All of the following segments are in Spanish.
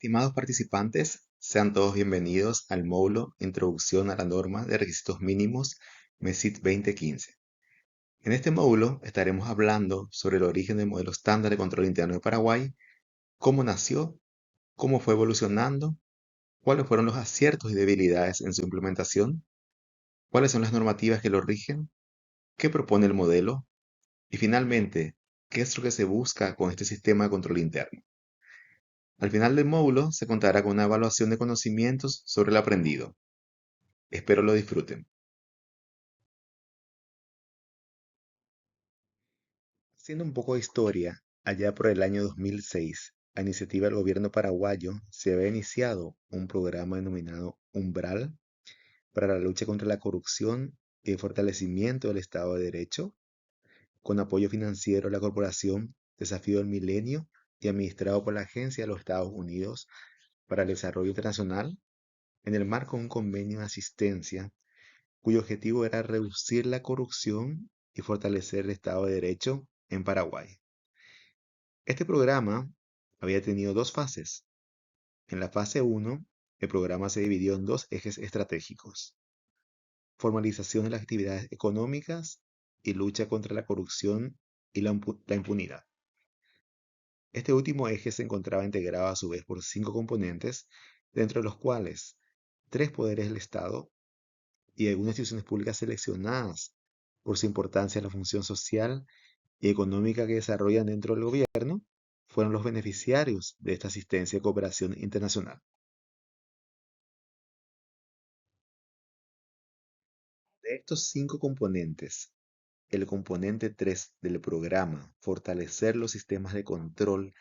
Estimados participantes, sean todos bienvenidos al módulo Introducción a la norma de requisitos mínimos MESIT 2015. En este módulo estaremos hablando sobre el origen del modelo estándar de control interno de Paraguay, cómo nació, cómo fue evolucionando, cuáles fueron los aciertos y debilidades en su implementación, cuáles son las normativas que lo rigen, qué propone el modelo y finalmente, qué es lo que se busca con este sistema de control interno. Al final del módulo se contará con una evaluación de conocimientos sobre el aprendido. Espero lo disfruten. Haciendo un poco de historia, allá por el año 2006, a iniciativa del gobierno paraguayo, se había iniciado un programa denominado Umbral para la lucha contra la corrupción y el fortalecimiento del Estado de Derecho, con apoyo financiero de la corporación Desafío del Milenio y administrado por la Agencia de los Estados Unidos para el Desarrollo Internacional, en el marco de un convenio de asistencia cuyo objetivo era reducir la corrupción y fortalecer el Estado de Derecho en Paraguay. Este programa había tenido dos fases. En la fase 1, el programa se dividió en dos ejes estratégicos: formalización de las actividades económicas y lucha contra la corrupción y la impunidad. Este último eje se encontraba integrado a su vez por cinco componentes, dentro de los cuales tres poderes del Estado y algunas instituciones públicas seleccionadas por su importancia en la función social y económica que desarrollan dentro del gobierno fueron los beneficiarios de esta asistencia y cooperación internacional. De estos cinco componentes, el componente 3 del programa, fortalecer los sistemas de control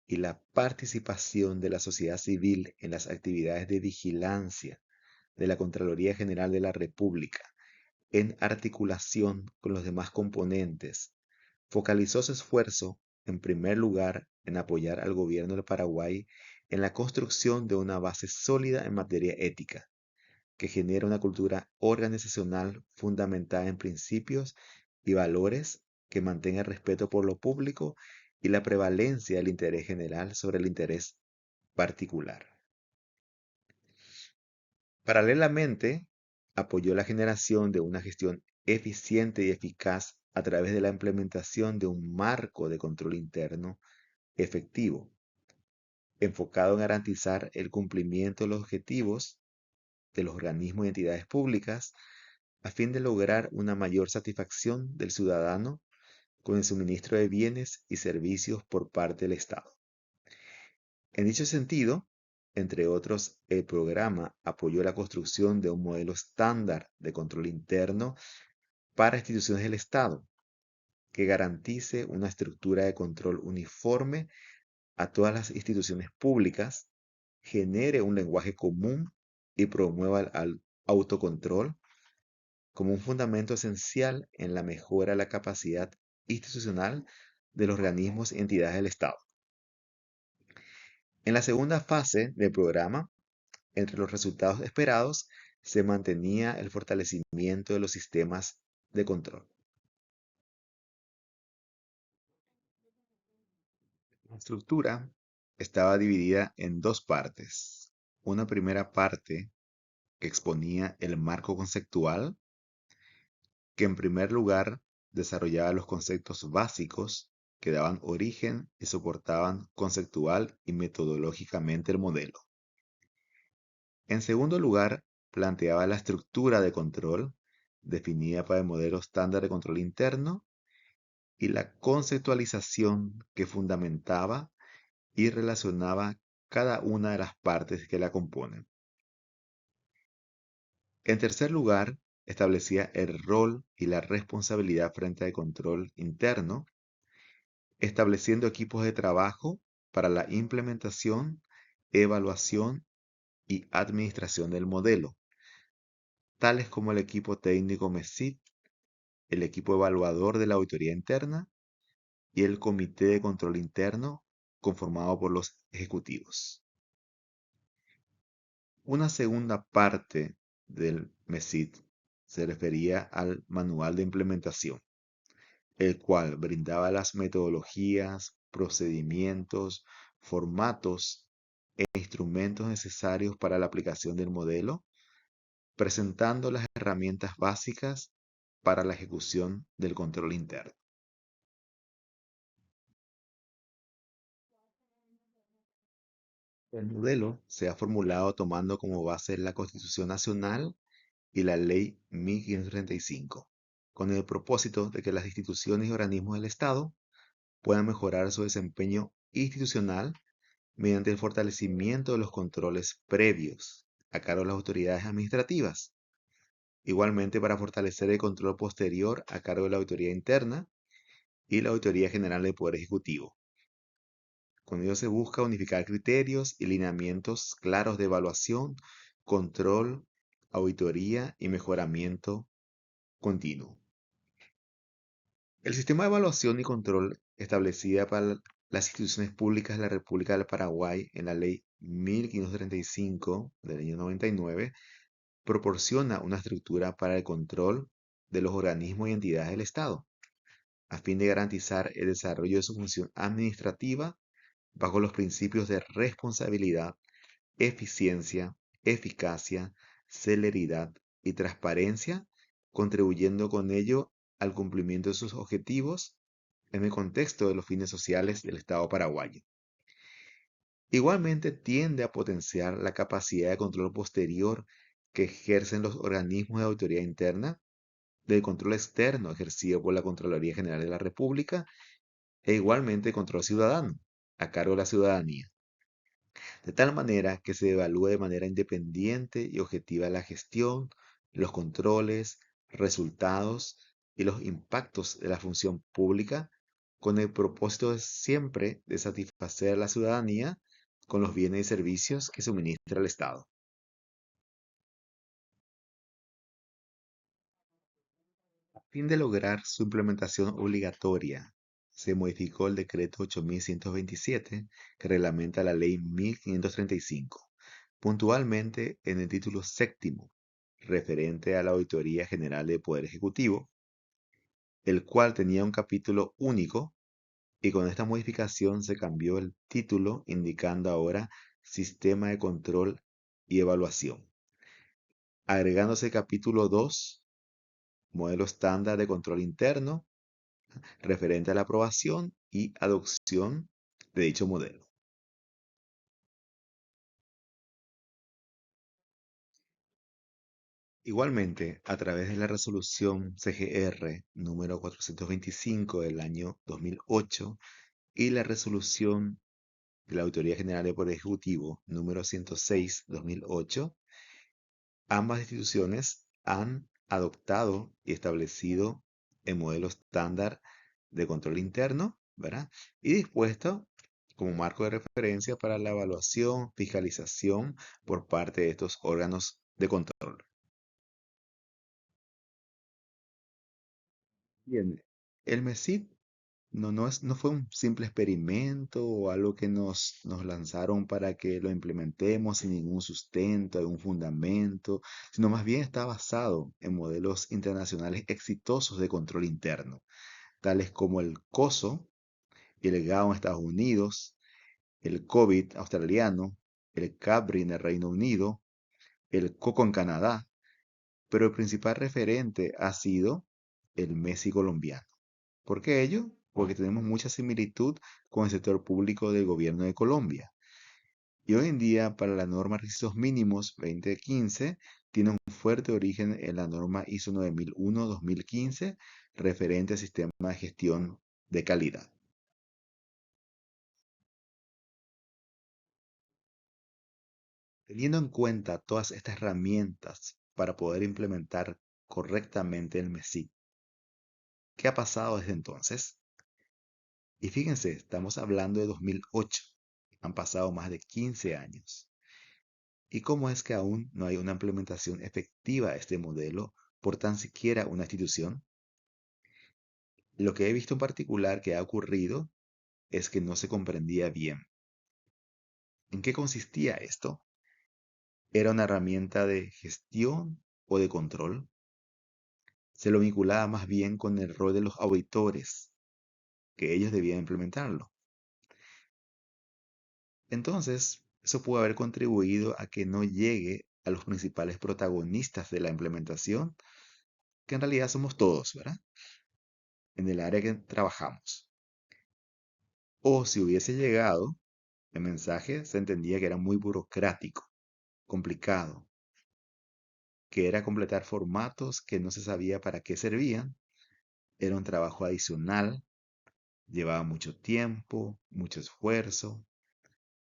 y la participación de la sociedad civil en las actividades de vigilancia de la Contraloría General de la República, en articulación con los demás componentes, focalizó su esfuerzo, en primer lugar, en apoyar al gobierno del Paraguay en la construcción de una base sólida en materia ética, que genera una cultura organizacional fundamentada en principios y valores que mantenga el respeto por lo público y la prevalencia del interés general sobre el interés particular. Paralelamente, apoyó la generación de una gestión eficiente y eficaz a través de la implementación de un marco de control interno efectivo, enfocado en garantizar el cumplimiento de los objetivos de los organismos y entidades públicas a fin de lograr una mayor satisfacción del ciudadano con el suministro de bienes y servicios por parte del Estado. En dicho sentido, entre otros, el programa apoyó la construcción de un modelo estándar de control interno para instituciones del Estado, que garantice una estructura de control uniforme a todas las instituciones públicas, genere un lenguaje común y promueva el autocontrol como un fundamento esencial en la mejora de la capacidad institucional de los organismos y entidades del Estado. En la segunda fase del programa, entre los resultados esperados, se mantenía el fortalecimiento de los sistemas de control. La estructura estaba dividida en dos partes. Una primera parte que exponía el marco conceptual, que en primer lugar desarrollaba los conceptos básicos que daban origen y soportaban conceptual y metodológicamente el modelo. En segundo lugar, planteaba la estructura de control definida para el modelo estándar de control interno y la conceptualización que fundamentaba y relacionaba cada una de las partes que la componen. En tercer lugar, establecía el rol y la responsabilidad frente al control interno, estableciendo equipos de trabajo para la implementación, evaluación y administración del modelo, tales como el equipo técnico MESIT, el equipo evaluador de la auditoría interna y el comité de control interno conformado por los ejecutivos. Una segunda parte del MESIT se refería al manual de implementación, el cual brindaba las metodologías, procedimientos, formatos e instrumentos necesarios para la aplicación del modelo, presentando las herramientas básicas para la ejecución del control interno. El modelo se ha formulado tomando como base la Constitución Nacional y la Ley 1535, con el propósito de que las instituciones y organismos del Estado puedan mejorar su desempeño institucional mediante el fortalecimiento de los controles previos a cargo de las autoridades administrativas. Igualmente para fortalecer el control posterior a cargo de la auditoría interna y la Auditoría General del Poder Ejecutivo. Con ello se busca unificar criterios y lineamientos claros de evaluación, control, auditoría y mejoramiento continuo. El sistema de evaluación y control establecida para las instituciones públicas de la República del Paraguay en la Ley 1535 del año 99 proporciona una estructura para el control de los organismos y entidades del Estado, a fin de garantizar el desarrollo de su función administrativa bajo los principios de responsabilidad, eficiencia, eficacia, celeridad y transparencia, contribuyendo con ello al cumplimiento de sus objetivos en el contexto de los fines sociales del Estado paraguayo. Igualmente tiende a potenciar la capacidad de control posterior que ejercen los organismos de autoridad interna, del control externo ejercido por la Contraloría General de la República e igualmente control ciudadano a cargo de la ciudadanía, de tal manera que se evalúe de manera independiente y objetiva la gestión, los controles, resultados y los impactos de la función pública con el propósito siempre de satisfacer a la ciudadanía con los bienes y servicios que suministra el Estado. A fin de lograr su implementación obligatoria, se modificó el decreto 8127 que reglamenta la ley 1535, puntualmente en el título séptimo, referente a la Auditoría General del Poder Ejecutivo, el cual tenía un capítulo único y con esta modificación se cambió el título indicando ahora Sistema de Control y Evaluación, agregándose capítulo 2, Modelo Estándar de Control Interno, referente a la aprobación y adopción de dicho modelo. Igualmente, a través de la resolución CGR número 425 del año 2008 y la resolución de la Auditoría General del Poder Ejecutivo número 106/2008, ambas instituciones han adoptado y establecido el modelo estándar de control interno, ¿verdad? Y dispuesto como marco de referencia para la evaluación, fiscalización por parte de estos órganos de control. Bien, el MESID no fue un simple experimento o algo que nos lanzaron para que lo implementemos sin ningún sustento, algún fundamento, sino más bien está basado en modelos internacionales exitosos de control interno, tales como el COSO, el GAO en Estados Unidos, el COVID australiano, el CABRI en el Reino Unido, el COCO en Canadá, pero el principal referente ha sido el MESI colombiano. ¿Por qué ello? Porque tenemos mucha similitud con el sector público del gobierno de Colombia. Y hoy en día, para la norma Requisitos Mínimos 2015, tiene un fuerte origen en la norma ISO 9001-2015, referente al sistema de gestión de calidad. Teniendo en cuenta todas estas herramientas para poder implementar correctamente el MESI, ¿qué ha pasado desde entonces? Y fíjense, estamos hablando de 2008. Han pasado más de 15 años. ¿Y cómo es que aún no hay una implementación efectiva de este modelo por tan siquiera una institución? Lo que he visto en particular que ha ocurrido es que no se comprendía bien. ¿En qué consistía esto? ¿Era una herramienta de gestión o de control? Se lo vinculaba más bien con el rol de los auditores, que ellos debían implementarlo. Entonces, Eso pudo haber contribuido a que no llegue a los principales protagonistas de la implementación, que en realidad somos todos, ¿verdad? En el área que trabajamos. O si hubiese llegado, el mensaje se entendía que era muy burocrático, complicado, que era completar formatos que no se sabía para qué servían, era un trabajo adicional, llevaba mucho tiempo, mucho esfuerzo,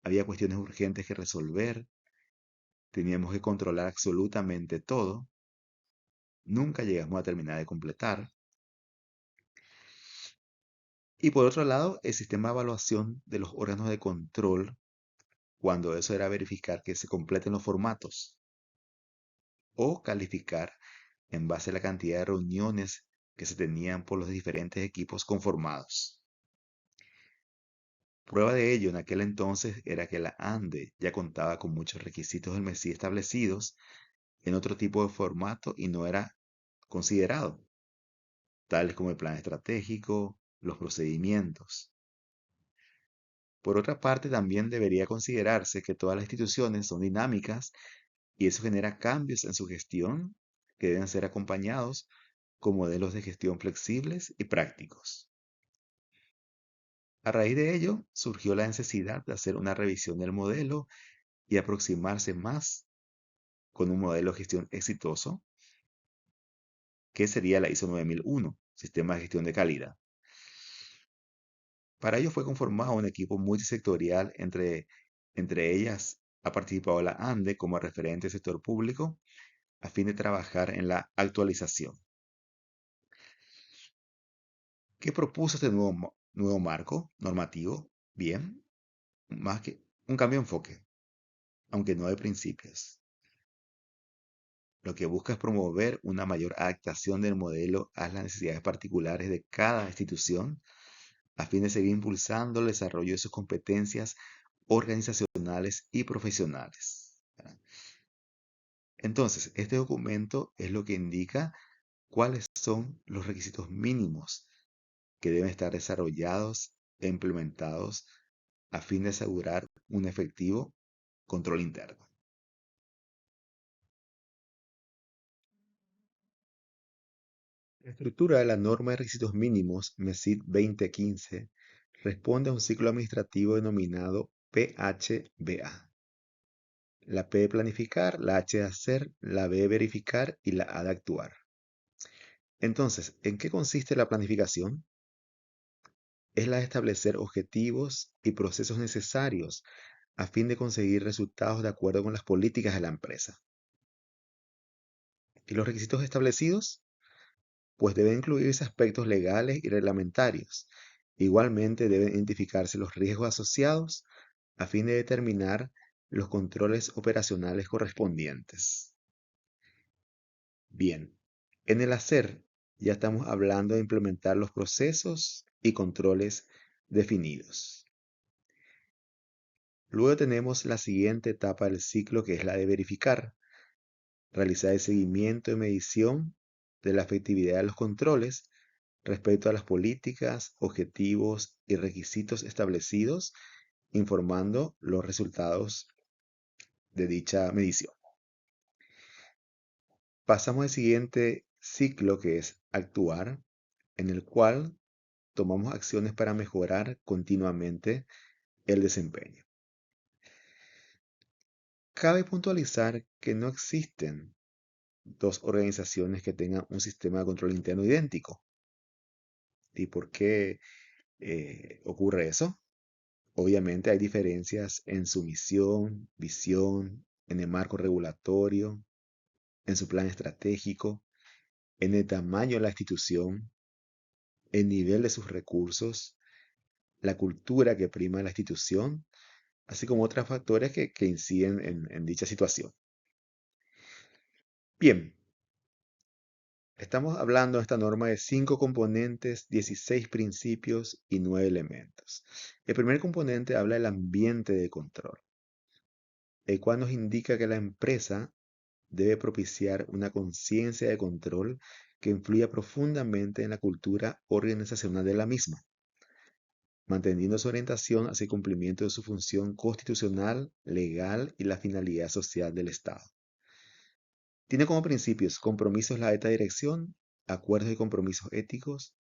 había cuestiones urgentes que resolver, teníamos que controlar absolutamente todo, nunca llegamos a terminar de completar. Y por otro lado, el sistema de evaluación de los órganos de control, cuando eso era verificar que se completen los formatos o calificar en base a la cantidad de reuniones que se tenían por los diferentes equipos conformados. Prueba de ello en aquel entonces era que la ANDE ya contaba con muchos requisitos del MESI establecidos en otro tipo de formato y no era considerado, tales como el plan estratégico, los procedimientos. Por otra parte, también debería considerarse que todas las instituciones son dinámicas y eso genera cambios en su gestión que deben ser acompañados con modelos de gestión flexibles y prácticos. A raíz de ello, surgió la necesidad de hacer una revisión del modelo y aproximarse más con un modelo de gestión exitoso, que sería la ISO 9001, Sistema de Gestión de Calidad. Para ello fue conformado un equipo multisectorial, entre ellas ha participado la ANDE como referente del sector público a fin de trabajar en la actualización. ¿Qué propuso este nuevo marco normativo? Bien, más que un cambio de enfoque, aunque no de principios. Lo que busca es promover una mayor adaptación del modelo a las necesidades particulares de cada institución a fin de seguir impulsando el desarrollo de sus competencias organizacionales y profesionales. Entonces, este documento es lo que indica cuáles son los requisitos mínimos que deben estar desarrollados e implementados a fin de asegurar un efectivo control interno. La estructura de la norma de requisitos mínimos MESID 2015 responde a un ciclo administrativo denominado PHBA. La P de planificar, la H de hacer, la B de verificar y la A de actuar. Entonces, ¿en qué consiste la planificación? Es la de establecer objetivos y procesos necesarios a fin de conseguir resultados de acuerdo con las políticas de la empresa. ¿Y los requisitos establecidos? Pues deben incluirse aspectos legales y reglamentarios. Igualmente deben identificarse los riesgos asociados a fin de determinar los controles operacionales correspondientes. Bien, en el hacer ya estamos hablando de implementar los procesos y controles definidos. Luego tenemos la siguiente etapa del ciclo, que es la de verificar, realizar el seguimiento y medición de la efectividad de los controles respecto a las políticas, objetivos y requisitos establecidos, informando los resultados de dicha medición. Pasamos al siguiente ciclo, que es actuar, en el cual tomamos acciones para mejorar continuamente el desempeño. Cabe puntualizar que no existen dos organizaciones que tengan un sistema de control interno idéntico. ¿Y por qué ocurre eso? Obviamente hay diferencias en su misión, visión, en el marco regulatorio, en su plan estratégico, en el tamaño de la institución, el nivel de sus recursos, la cultura que prima en la institución, así como otros factores que inciden en dicha situación. Bien, estamos hablando de esta norma de 5 componentes, 16 principios y 9 elementos. El primer componente habla del ambiente de control, el cual nos indica que la empresa debe propiciar una conciencia de control que influya profundamente en la cultura organizacional de la misma. manteniendo su orientación hacia el cumplimiento de su función constitucional, legal y la finalidad social del Estado. Tiene como principios compromisos la alta dirección, acuerdos y compromisos éticos,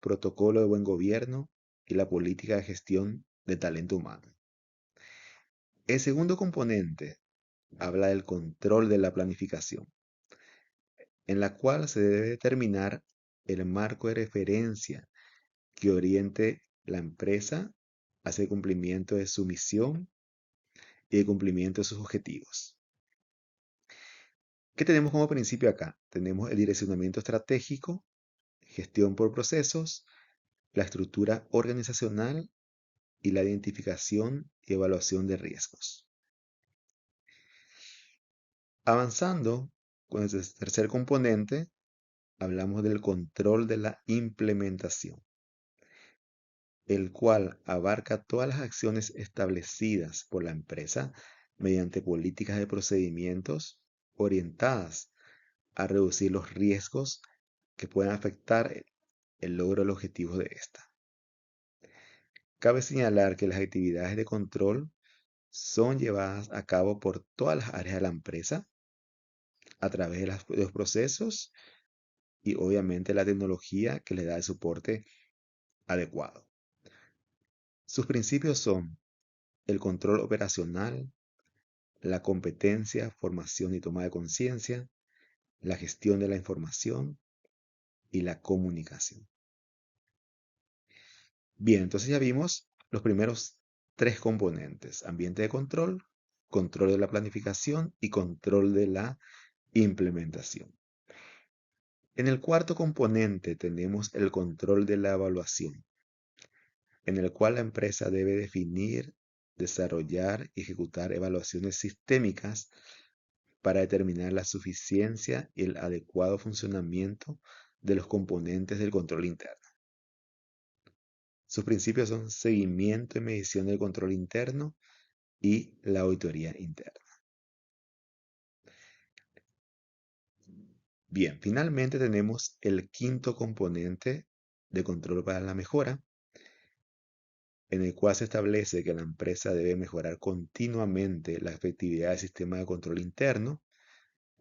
protocolo de buen gobierno y la política de gestión de talento humano. El segundo componente habla del control de la planificación, en la cual se debe determinar el marco de referencia que oriente la empresa hacia el cumplimiento de su misión y el cumplimiento de sus objetivos. ¿Qué tenemos como principio acá? Tenemos el direccionamiento estratégico, gestión por procesos, la estructura organizacional y la identificación y evaluación de riesgos. Avanzando con el tercer componente, hablamos del control de la implementación, el cual abarca todas las acciones establecidas por la empresa mediante políticas de procedimientos orientadas a reducir los riesgos que puedan afectar el logro del objetivo de esta. Cabe señalar que las actividades de control son llevadas a cabo por todas las áreas de la empresa a través de los procesos y obviamente la tecnología que le da el soporte adecuado. Sus principios son el control operacional, la competencia, formación y toma de conciencia, la gestión de la información y la comunicación. Bien, entonces ya vimos los primeros tres componentes: ambiente de control, control de la planificación y control de la implementación. En el cuarto componente tenemos el control de la evaluación, en el cual la empresa debe definir, desarrollar y ejecutar evaluaciones sistémicas para determinar la suficiencia y el adecuado funcionamiento de los componentes del control interno. Sus principios son seguimiento y medición del control interno y la auditoría interna. Bien, finalmente tenemos el quinto componente de control para la mejora, en el cual se establece que la empresa debe mejorar continuamente la efectividad del sistema de control interno,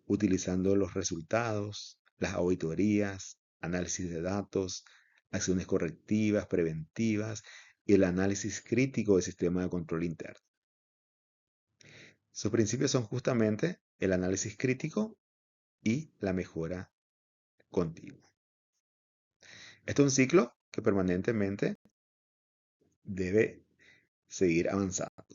utilizando los resultados, las auditorías, análisis de datos, acciones correctivas, preventivas y el análisis crítico del sistema de control interno. Sus principios son justamente el análisis crítico y la mejora continua. Este es un ciclo que permanentemente debe seguir avanzando.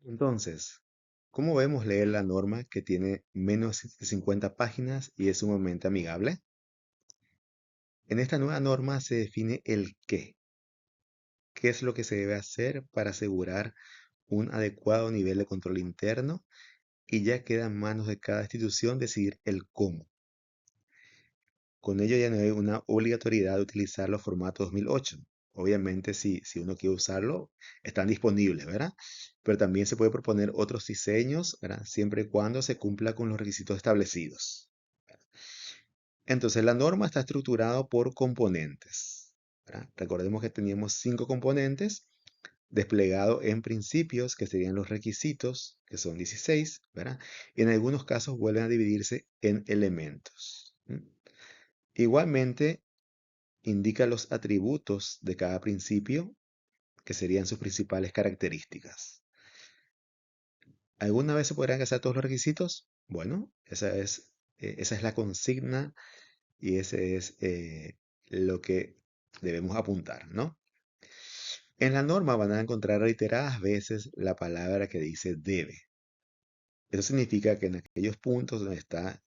Entonces, ¿cómo debemos leer la norma que tiene menos de 50 páginas y es sumamente amigable? En esta nueva norma se define el qué es lo que se debe hacer para asegurar un adecuado nivel de control interno, y ya queda en manos de cada institución decidir el cómo. Con ello ya no hay una obligatoriedad de utilizar los formatos 2008. Obviamente, si uno quiere usarlo, están disponibles, ¿verdad? Pero también se puede proponer otros diseños, ¿verdad? Siempre y cuando se cumpla con los requisitos establecidos. Entonces, la norma está estructurada por componentes, ¿verdad? Recordemos que teníamos 5 componentes desplegados en principios, que serían los requisitos, que son 16, ¿verdad? Y en algunos casos vuelven a dividirse en elementos. Igualmente, indica los atributos de cada principio, que serían sus principales características. ¿Alguna vez se podrán hacer todos los requisitos? Bueno, esa es la consigna y ese es lo que debemos apuntar, ¿no? En la norma van a encontrar reiteradas veces la palabra que dice debe. Eso significa que en aquellos puntos donde está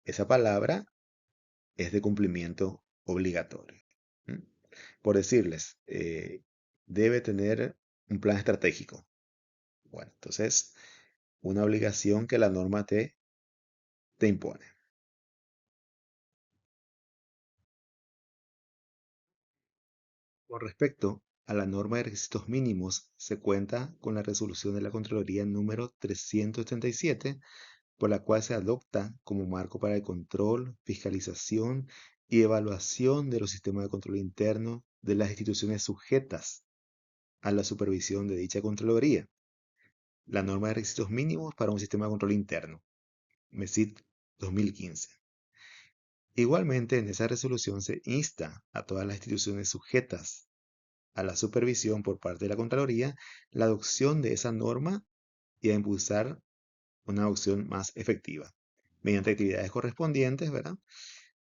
esa palabra es de cumplimiento obligatorio. ¿Mm? Por decirles, debe tener un plan estratégico. Bueno, entonces, una obligación que la norma te impone. Con respecto a la norma de requisitos mínimos, se cuenta con la resolución de la Contraloría número 377 por la cual se adopta como marco para el control, fiscalización y evaluación de los sistemas de control interno de las instituciones sujetas a la supervisión de dicha Contraloría. La norma de requisitos mínimos para un sistema de control interno, MESIT 2015. Igualmente, en esa resolución se insta a todas las instituciones sujetas a la supervisión por parte de la Contraloría la adopción de esa norma y a impulsar una adopción más efectiva, mediante actividades correspondientes, ¿verdad?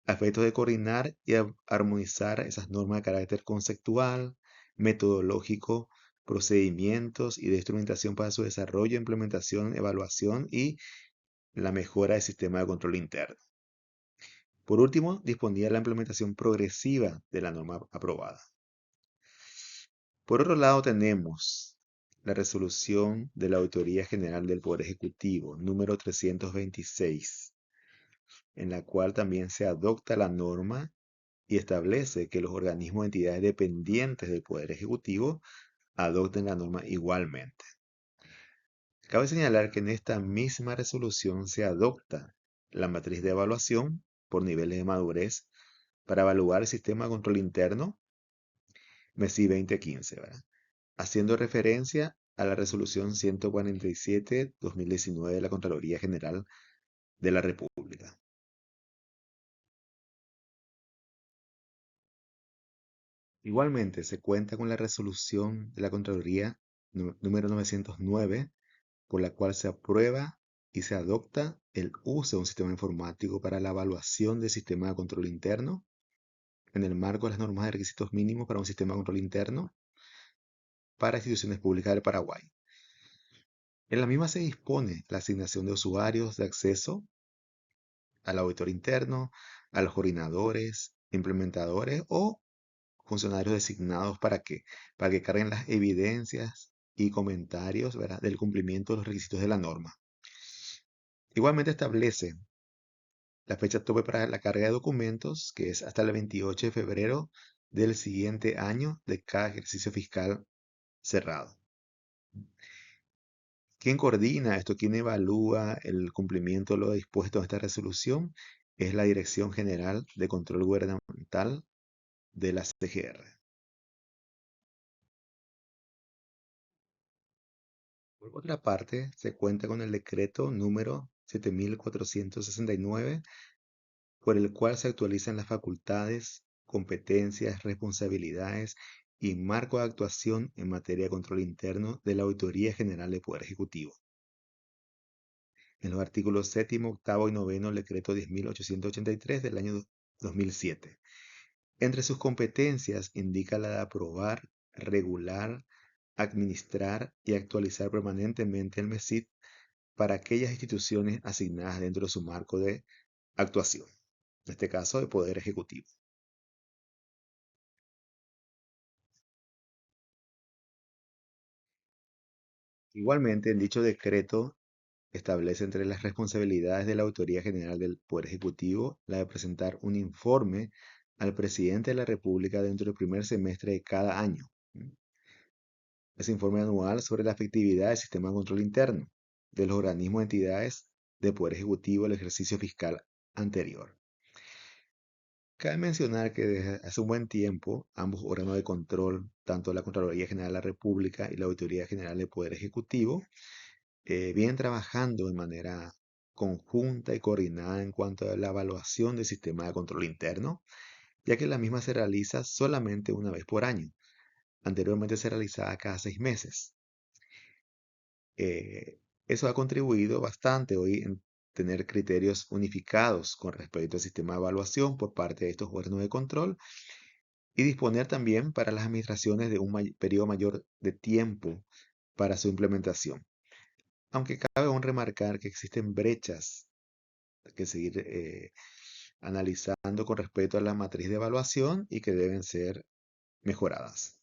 A efectos de coordinar y armonizar esas normas de carácter conceptual, metodológico, procedimientos y de instrumentación para su desarrollo, implementación, evaluación y la mejora del sistema de control interno. Por último, disponía la implementación progresiva de la norma aprobada. Por otro lado, tenemos la resolución de la Auditoría General del Poder Ejecutivo, número 326, en la cual también se adopta la norma y establece que los organismos y entidades dependientes del Poder Ejecutivo adopten la norma igualmente. Cabe señalar que en esta misma resolución se adopta la matriz de evaluación por niveles de madurez para evaluar el sistema de control interno MESI 2015, ¿verdad? Haciendo referencia a la resolución 147-2019 de la Contraloría General de la República. Igualmente, se cuenta con la resolución de la Contraloría número 909, por la cual se aprueba y se adopta el uso de un sistema informático para la evaluación del sistema de control interno en el marco de las normas de requisitos mínimos para un sistema de control interno para instituciones públicas del Paraguay. En la misma se dispone la asignación de usuarios de acceso al auditor interno, a los coordinadores, implementadores o funcionarios designados para que carguen las evidencias y comentarios, ¿verdad?, del cumplimiento de los requisitos de la norma. Igualmente establece la fecha tope para la carga de documentos, que es hasta el 28 de febrero del siguiente año de cada ejercicio fiscal cerrado. ¿Quién coordina esto? ¿Quién evalúa el cumplimiento de lo dispuesto en esta resolución? Es la Dirección General de Control Gubernamental de la CGR. Por otra parte, se cuenta con el decreto número 7469, por el cual se actualizan las facultades, competencias, responsabilidades y marco de actuación en materia de control interno de la Auditoría General del Poder Ejecutivo. En los artículos 7, 8 y 9 del decreto 10.883 del año 2007. Entre sus competencias indica la de aprobar, regular, administrar y actualizar permanentemente el MESID para aquellas instituciones asignadas dentro de su marco de actuación, en este caso de Poder Ejecutivo. Igualmente, en dicho decreto establece entre las responsabilidades de la Autoridad General del Poder Ejecutivo la de presentar un informe al presidente de la República dentro del primer semestre de cada año. Ese informe anual sobre la efectividad del sistema de control interno de los organismos y entidades de Poder Ejecutivo del ejercicio fiscal anterior. Cabe mencionar que desde hace un buen tiempo ambos órganos de control, tanto la Contraloría General de la República y la Auditoría General del Poder Ejecutivo, vienen trabajando de manera conjunta y coordinada en cuanto a la evaluación del sistema de control interno, ya que la misma se realiza solamente una vez por año. Anteriormente se realizaba cada 6 meses. Eso ha contribuido bastante hoy en tener criterios unificados con respecto al sistema de evaluación por parte de estos órganos de control y disponer también para las administraciones de un periodo mayor de tiempo para su implementación. Aunque cabe aún remarcar que existen brechas que seguir analizando con respecto a la matriz de evaluación y que deben ser mejoradas.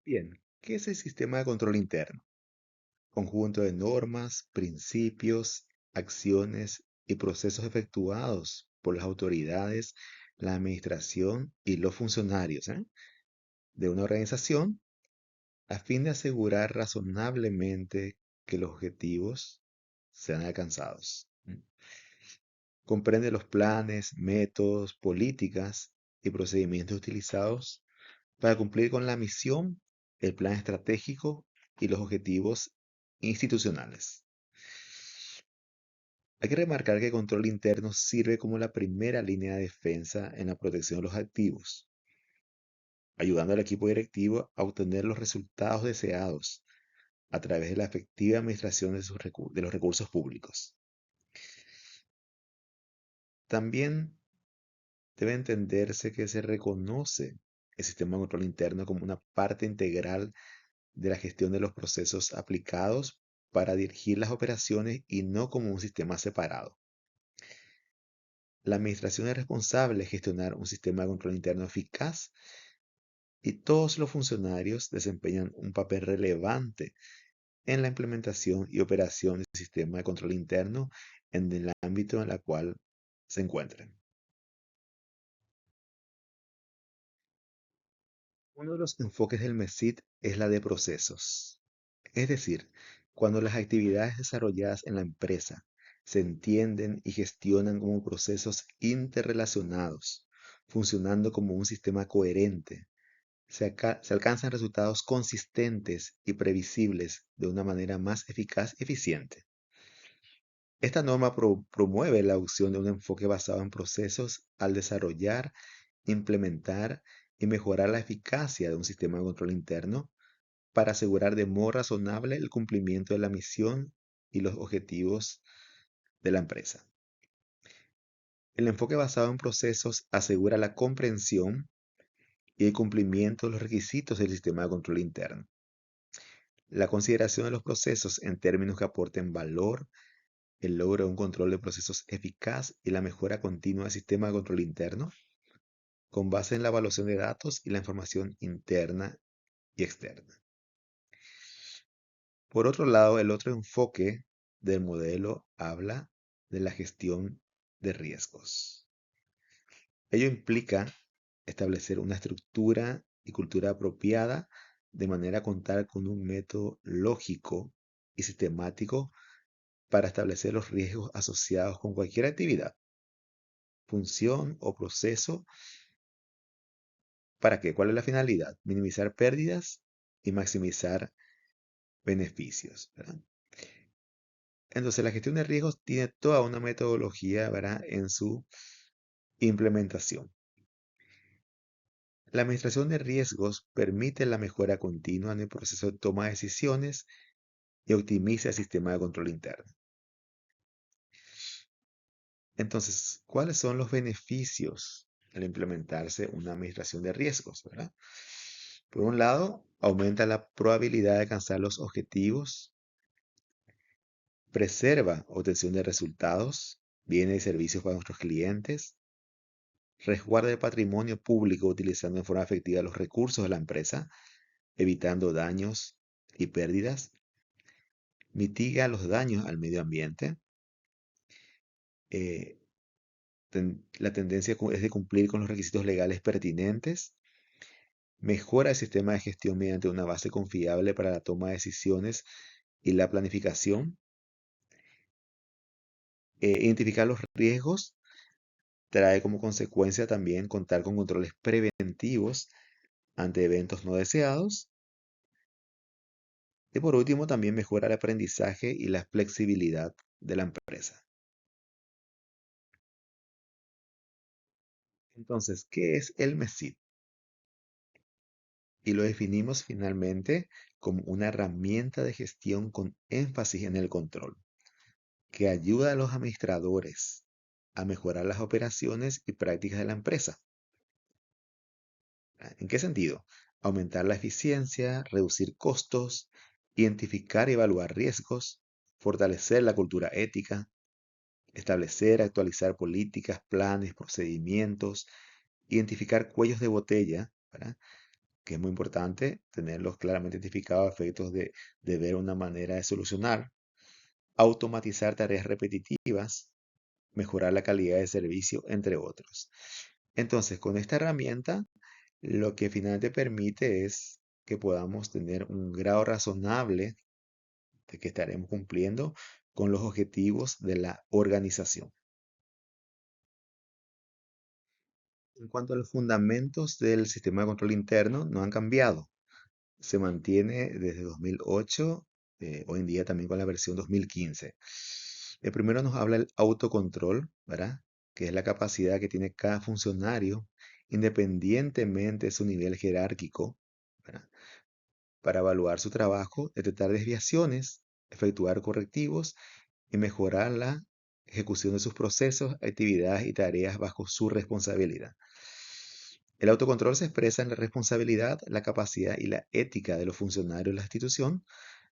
Bien, ¿qué es el sistema de control interno? Conjunto de normas, principios, acciones y procesos efectuados por las autoridades, la administración y los funcionarios de una organización a fin de asegurar razonablemente que los objetivos sean alcanzados. Comprende los planes, métodos, políticas y procedimientos utilizados para cumplir con la misión, el plan estratégico y los objetivos institucionales. Hay que remarcar que el control interno sirve como la primera línea de defensa en la protección de los activos, ayudando al equipo directivo a obtener los resultados deseados a través de la efectiva administración de los recursos públicos. También debe entenderse que se reconoce el sistema de control interno como una parte integral de la gestión de los procesos aplicados para dirigir las operaciones y no como un sistema separado. La administración es responsable de gestionar un sistema de control interno eficaz y todos los funcionarios desempeñan un papel relevante en la implementación y operación del sistema de control interno en el ámbito en el cual se encuentren. Uno de los enfoques del MESID es la de procesos. Es decir, cuando las actividades desarrolladas en la empresa se entienden y gestionan como procesos interrelacionados, funcionando como un sistema coherente, se alcanzan resultados consistentes y previsibles de una manera más eficaz y eficiente. Esta norma promueve la adopción de un enfoque basado en procesos al desarrollar, implementar y mejorar la eficacia de un sistema de control interno para asegurar de modo razonable el cumplimiento de la misión y los objetivos de la empresa. El enfoque basado en procesos asegura la comprensión y el cumplimiento de los requisitos del sistema de control interno. La consideración de los procesos en términos que aporten valor, el logro de un control de procesos eficaz y la mejora continua del sistema de control interno, con base en la evaluación de datos y la información interna y externa. Por otro lado, el otro enfoque del modelo habla de la gestión de riesgos. Ello implica establecer una estructura y cultura apropiada de manera a contar con un método lógico y sistemático para establecer los riesgos asociados con cualquier actividad, función o proceso. ¿Para qué? ¿Cuál es la finalidad? Minimizar pérdidas y maximizar beneficios, ¿verdad? Entonces, la gestión de riesgos tiene toda una metodología, ¿verdad?, en su implementación. La administración de riesgos permite la mejora continua en el proceso de toma de decisiones y optimiza el sistema de control interno. Entonces, ¿cuáles son los beneficios al implementarse una administración de riesgos, ¿verdad? Por un lado, aumenta la probabilidad de alcanzar los objetivos, preserva obtención de resultados, bienes y servicios para nuestros clientes, resguarda el patrimonio público utilizando en forma efectiva los recursos de la empresa, evitando daños y pérdidas, mitiga los daños al medio ambiente. eh, la tendencia es de cumplir con los requisitos legales pertinentes, mejora el sistema de gestión mediante una base confiable para la toma de decisiones y la planificación, identificar los riesgos trae como consecuencia también contar con controles preventivos ante eventos no deseados. Y por último, también mejora el aprendizaje y la flexibilidad de la empresa. Entonces, ¿qué es el MESID? Y lo definimos finalmente como una herramienta de gestión con énfasis en el control, que ayuda a los administradores a mejorar las operaciones y prácticas de la empresa. ¿En qué sentido? Aumentar la eficiencia, reducir costos, identificar y evaluar riesgos, fortalecer la cultura ética, establecer, actualizar políticas, planes, procedimientos, identificar cuellos de botella, ¿verdad? Que es muy importante tenerlos claramente identificados a efectos de ver una manera de solucionar, automatizar tareas repetitivas, mejorar la calidad de servicio, entre otros. Entonces, con esta herramienta, lo que finalmente permite es que podamos tener un grado razonable de que estaremos cumpliendo con los objetivos de la organización. En cuanto a los fundamentos del sistema de control interno, no han cambiado. Se mantiene desde 2008, hoy en día también con la versión 2015. El primero nos habla del autocontrol, ¿verdad? Que es la capacidad que tiene cada funcionario, independientemente de su nivel jerárquico, ¿verdad? Para evaluar su trabajo, detectar desviaciones, efectuar correctivos y mejorar la ejecución de sus procesos, actividades y tareas bajo su responsabilidad. El autocontrol se expresa en la responsabilidad, la capacidad y la ética de los funcionarios de la institución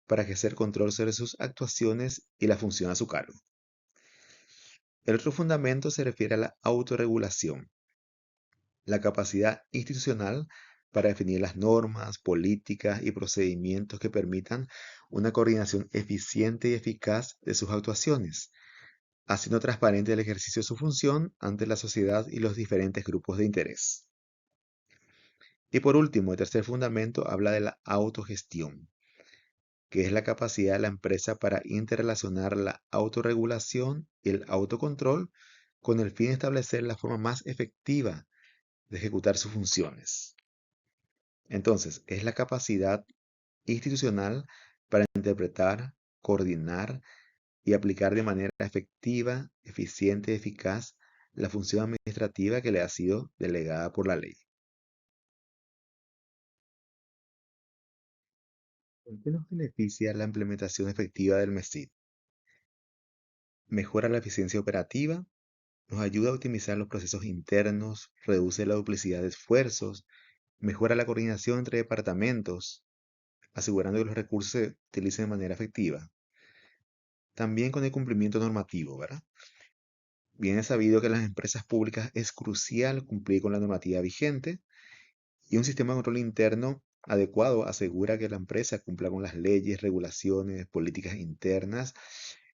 para ejercer control sobre sus actuaciones y la función a su cargo. El otro fundamento se refiere a la autorregulación, la capacidad institucional para definir las normas, políticas y procedimientos que permitan una coordinación eficiente y eficaz de sus actuaciones, haciendo transparente el ejercicio de su función ante la sociedad y los diferentes grupos de interés. Y por último, el tercer fundamento habla de la autogestión, que es la capacidad de la empresa para interrelacionar la autorregulación y el autocontrol con el fin de establecer la forma más efectiva de ejecutar sus funciones. Entonces, es la capacidad institucional para interpretar, coordinar y aplicar de manera efectiva, eficiente y eficaz la función administrativa que le ha sido delegada por la ley. ¿En qué nos beneficia la implementación efectiva del MESID? Mejora la eficiencia operativa, nos ayuda a optimizar los procesos internos, reduce la duplicidad de esfuerzos, mejora la coordinación entre departamentos, asegurando que los recursos se utilicen de manera efectiva. También con el cumplimiento normativo, ¿verdad? Bien es sabido que en las empresas públicas es crucial cumplir con la normativa vigente y un sistema de control interno adecuado asegura que la empresa cumpla con las leyes, regulaciones, políticas internas,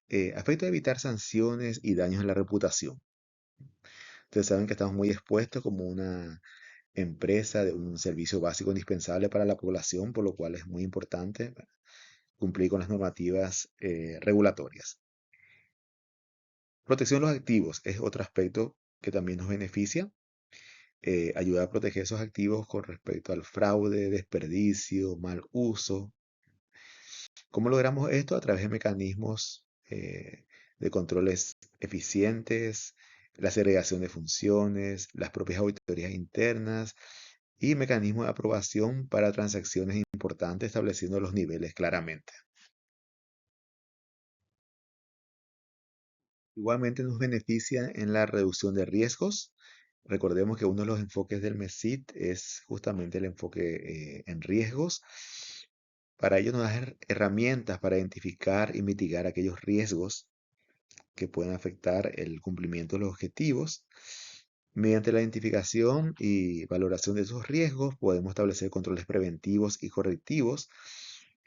a efecto de evitar sanciones y daños en la reputación. Ustedes saben que estamos muy expuestos como una empresa de un servicio básico indispensable para la población, por lo cual es muy importante cumplir con las normativas regulatorias. Protección de los activos es otro aspecto que también nos beneficia. Ayuda a proteger esos activos con respecto al fraude, desperdicio, mal uso. ¿Cómo logramos esto? A través de mecanismos de controles eficientes, la segregación de funciones, las propias auditorías internas y mecanismos de aprobación para transacciones importantes estableciendo los niveles claramente. Igualmente nos beneficia en la reducción de riesgos. Recordemos que uno de los enfoques del MESID es justamente el enfoque en riesgos. Para ello nos da herramientas para identificar y mitigar aquellos riesgos que pueden afectar el cumplimiento de los objetivos. Mediante la identificación y valoración de esos riesgos, podemos establecer controles preventivos y correctivos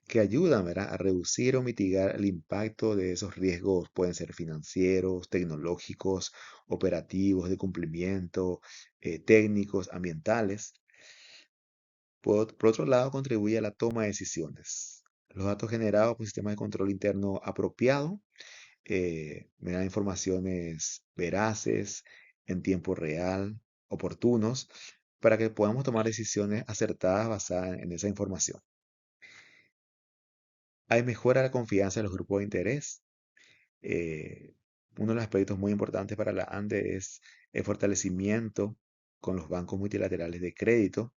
que ayudan, ¿verdad?, a reducir o mitigar el impacto de esos riesgos. Pueden ser financieros, tecnológicos, operativos, de cumplimiento, técnicos, ambientales. Por otro lado, contribuye a la toma de decisiones. Los datos generados por sistemas de control interno apropiado me dan informaciones veraces, en tiempo real, oportunos, para que podamos tomar decisiones acertadas basadas en esa información. Hay mejora la confianza en los grupos de interés. Eh, Uno de los aspectos muy importantes para la ANDE es el fortalecimiento con los bancos multilaterales de crédito,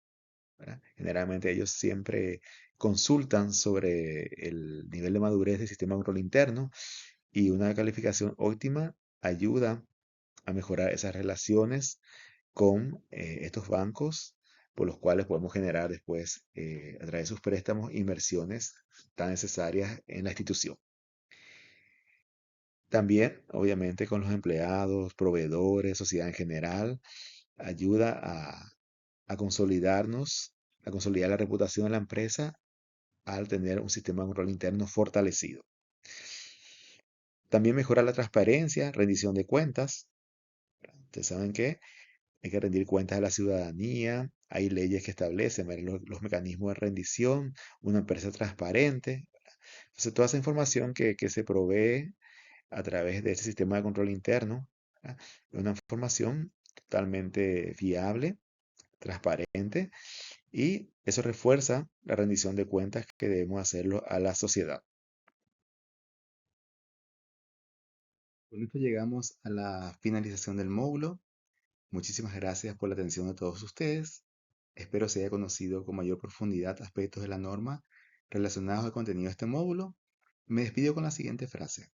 ¿verdad? Generalmente ellos siempre consultan sobre el nivel de madurez del sistema de control interno y una calificación óptima ayuda a mejorar esas relaciones con estos bancos, por los cuales podemos generar después, a través de sus préstamos, inversiones tan necesarias en la institución. También, obviamente, con los empleados, proveedores, sociedad en general, ayuda a consolidarnos, a consolidar la reputación de la empresa al tener un sistema de control interno fortalecido. También mejora la transparencia, rendición de cuentas. Ustedes saben que hay que rendir cuentas a la ciudadanía, hay leyes que establecen, ¿verdad?, los mecanismos de rendición, una empresa transparente. Entonces, toda esa información que se provee a través de ese sistema de control interno, ¿verdad?, es una información totalmente fiable, transparente, y eso refuerza la rendición de cuentas que debemos hacerlo a la sociedad. Con esto llegamos a la finalización del módulo. Muchísimas gracias por la atención de todos ustedes. Espero se haya conocido con mayor profundidad aspectos de la norma relacionados al contenido de este módulo. Me despido con la siguiente frase.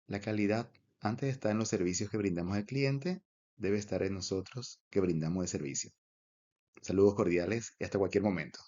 La calidad, antes de estar en los servicios que brindamos al cliente, debe estar en nosotros que brindamos el servicio. Saludos cordiales y hasta cualquier momento.